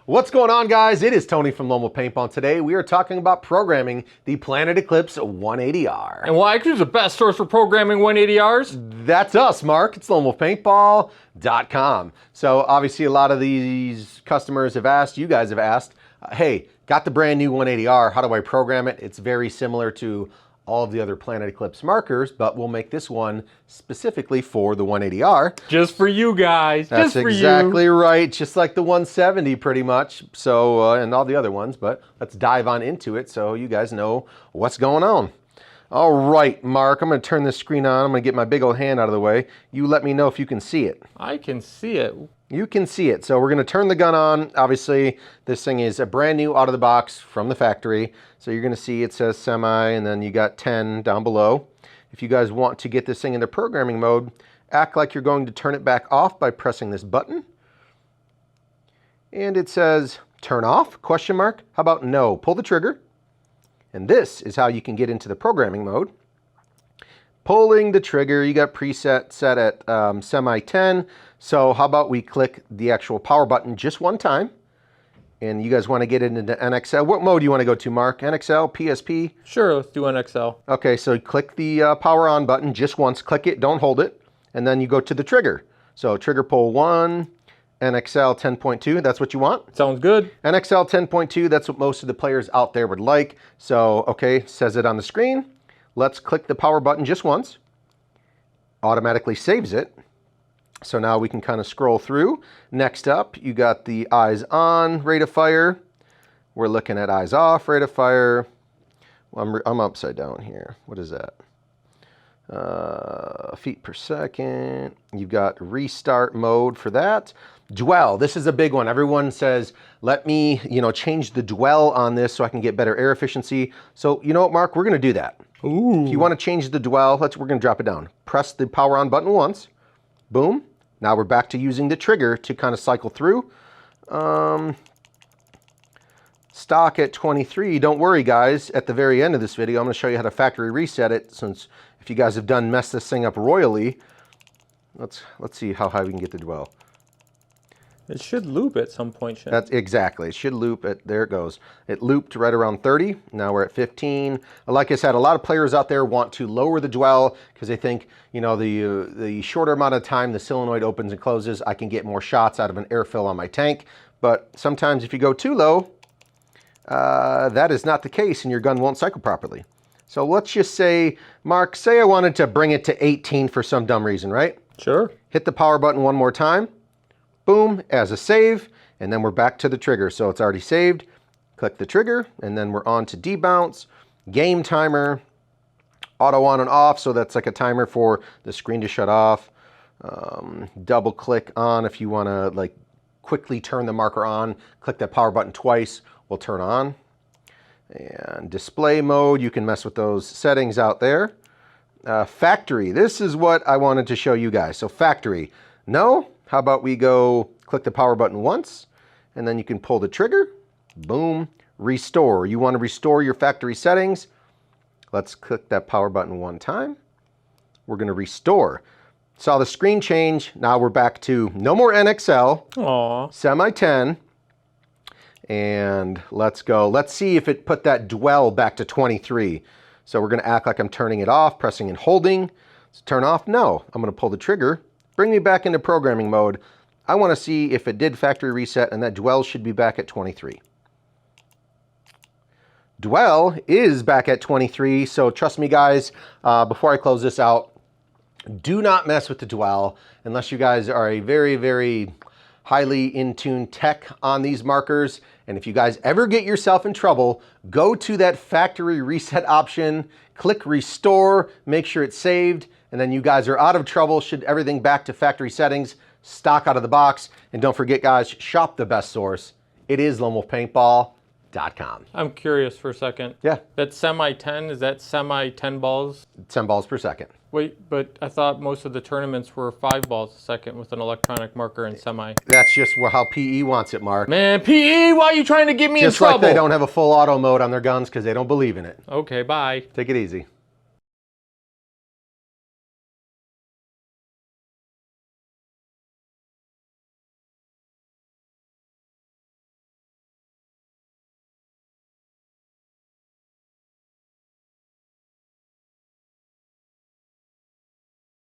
What's going on, guys? It is Tony from Lone Paintball. Today we are talking about programming the Planet Eclipse 180R. And why? Because the best source for programming 180Rs? That's us, Mark. It's lonewolfpaintball.com. So obviously a lot of these customers have asked, you guys have asked, hey, got the brand new 180R, how do I program it? It's very similar to all of the other Planet Eclipse markers, but we'll make this one specifically for the 180R. Just for you guys. That's just for exactly you. right. Just like the 170 pretty much. So, and all the other ones, but let's dive on into it so you guys know what's going on. All right, Mark, I'm going to turn this screen on. I'm going to get my big old hand out of the way. You let me know if you can see it. I can see it. You can see it. So we're going to turn the gun on. Obviously, this thing is a brand new out of the box from the factory. So you're going to see it says semi, and then you got 10 down below. If you guys want to get this thing into programming mode, act like you're going to turn it back off by pressing this button. And it says turn off, question mark. How about no? Pull the trigger. And this is how you can get into the programming mode. Pulling the trigger, you got preset set at semi 10. So how about we click the actual power button just one time. And you guys want to get it into NXL. What mode do you want to go to, Mark? NXL, PSP? Sure, let's do NXL. Okay, so click the power on button just once. Click it, don't hold it. And then you go to the trigger. So trigger pull 1, NXL 10.2, that's what you want? Sounds good. NXL 10.2, that's what most of the players out there would like. So, okay, says it on the screen. Let's click the power button just once. Automatically saves it. So now we can kind of scroll through. Next up, you got the eyes on, rate of fire. We're looking at eyes off, rate of fire. Well, I'm upside down here. What is that? Feet per second. You've got restart mode for that. Dwell, this is a big one. Everyone says, let me, change the dwell on this so I can get better air efficiency. So you know what, Mark, we're gonna do that. Ooh. If you wanna change the dwell, we're gonna drop it down. Press the power on button once, boom. Now we're back to using the trigger to kind of cycle through. Stock at 23, don't worry guys, at the very end of this video, I'm gonna show you how to factory reset it, since if you guys have messed this thing up royally. Let's see how high we can get the dwell. It should loop at some point, shouldn't That's exactly. It should loop at, there it goes. It looped right around 30. Now we're at 15. Like I said, a lot of players out there want to lower the dwell because they think, the shorter amount of time the solenoid opens and closes, I can get more shots out of an air fill on my tank. But sometimes if you go too low, that is not the case and your gun won't cycle properly. So let's just say, Mark, say I wanted to bring it to 18 for some dumb reason, right? Sure. Hit the power button one more time. Boom, as a save, and then we're back to the trigger. So it's already saved. Click the trigger, and then we're on to debounce, game timer, auto on and off, so that's like a timer for the screen to shut off. Double click on if you want to quickly turn the marker on. Click that power button twice, will turn on. And display mode, you can mess with those settings out there. Factory, this is what I wanted to show you guys. So factory, no. How about we go click the power button once, and then you can pull the trigger, boom, restore. You want to restore your factory settings. Let's click that power button one time. We're going to restore. Saw the screen change. Now we're back to no more NXL, Aww. semi 10, and let's go. Let's see if it put that dwell back to 23. So we're going to act like I'm turning it off, pressing and holding. So turn off, no. I'm going to pull the trigger. Bring me back into programming mode. I want to see if it did factory reset, and that dwell should be back at 23. Dwell is back at 23, so trust me guys, before I close this out, do not mess with the dwell unless you guys are a very, very highly in-tune tech on these markers. And if you guys ever get yourself in trouble, go to that factory reset option, click restore, make sure it's saved, and then you guys are out of trouble. Should everything back to factory settings, stock out of the box. And don't forget guys, shop the best source. It is lonewolfpaintball.com. I'm curious for a second. Yeah. That semi 10, is that semi 10 balls? 10 balls per second. Wait, but I thought most of the tournaments were 5 balls a second with an electronic marker and semi. That's just how PE wants it, Mark. Man, PE, why are you trying to get me in trouble? Just like they don't have a full auto mode on their guns because they don't believe in it. Okay, bye. Take it easy.